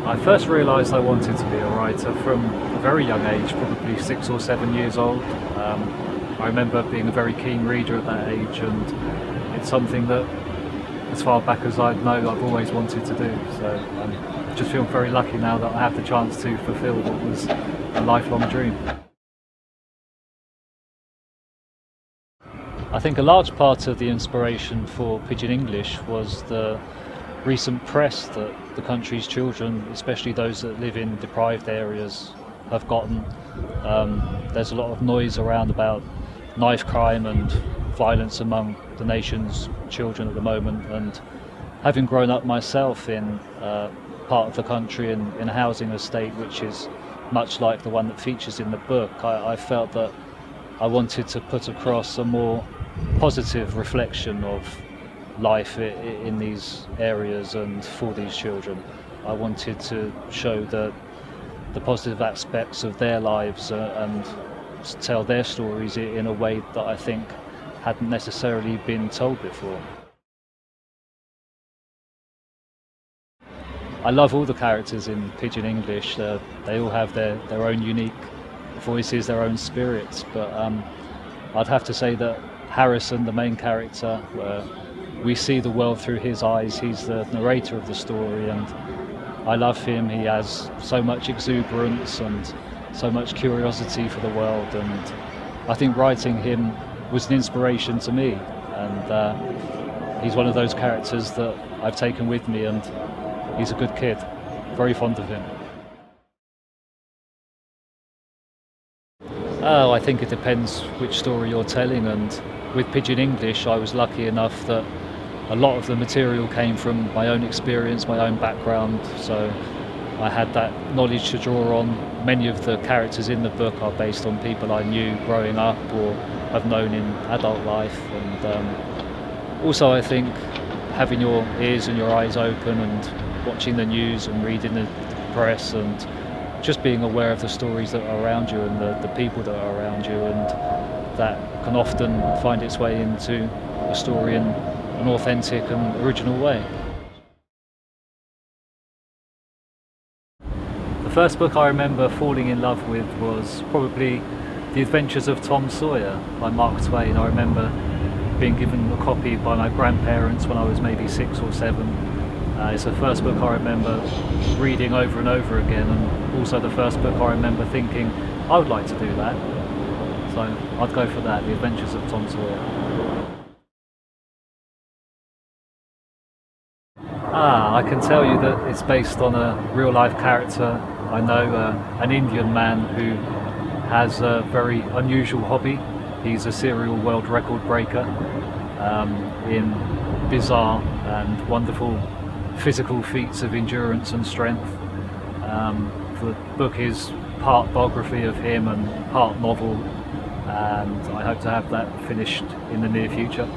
I first realised I wanted to be a writer from a very young age, probably 6 or 7 years old. I remember being a very keen reader at that age, and it's something that, as far back as I know, I've always wanted to do. So I just feel very lucky now that I have the chance to fulfil what was a lifelong dream. I think a large part of the inspiration for Pigeon English was the recent press that the country's children, especially those that live in deprived areas, have gotten. There's a lot of noise around about knife crime and violence among the nation's children at the moment, and having grown up myself in part of the country in a housing estate which is much like the one that features in the book, I felt that I wanted to put across a more positive reflection of life in these areas and for these children. I wanted to show the positive aspects of their lives and tell their stories in a way that I think hadn't necessarily been told before. I love all the characters in Pigeon English. They all have their own unique voices, their own spirits, but I'd have to say that Harrison, the main character, we see the world through his eyes. He's the narrator of the story, and I love him. He has so much exuberance and so much curiosity for the world, and I think writing him was an inspiration to me, and he's one of those characters that I've taken with me, and he's a good kid. Very fond of him. Oh, I think it depends which story you're telling, and with Pigeon English I was lucky enough that a lot of the material came from my own experience, my own background, so I had that knowledge to draw on. Many of the characters in the book are based on people I knew growing up or have known in adult life, and also I think having your ears and your eyes open and watching the news and reading the press and just being aware of the stories that are around you and the people that are around you, and that can often find its way into a story in an authentic and original way. The first book I remember falling in love with was probably The Adventures of Tom Sawyer by Mark Twain. I remember being given a copy by my grandparents when I was maybe 6 or 7. It's the first book I remember reading over and over again, and also the first book I remember thinking I would like to do that. So I'd go for that, The Adventures of Tom Sawyer. I can tell you that it's based on a real life character I know, an Indian man who has a very unusual hobby. He's a serial world record breaker in bizarre and wonderful physical feats of endurance and strength. The book is part biography of him and part novel, and I hope to have that finished in the near future.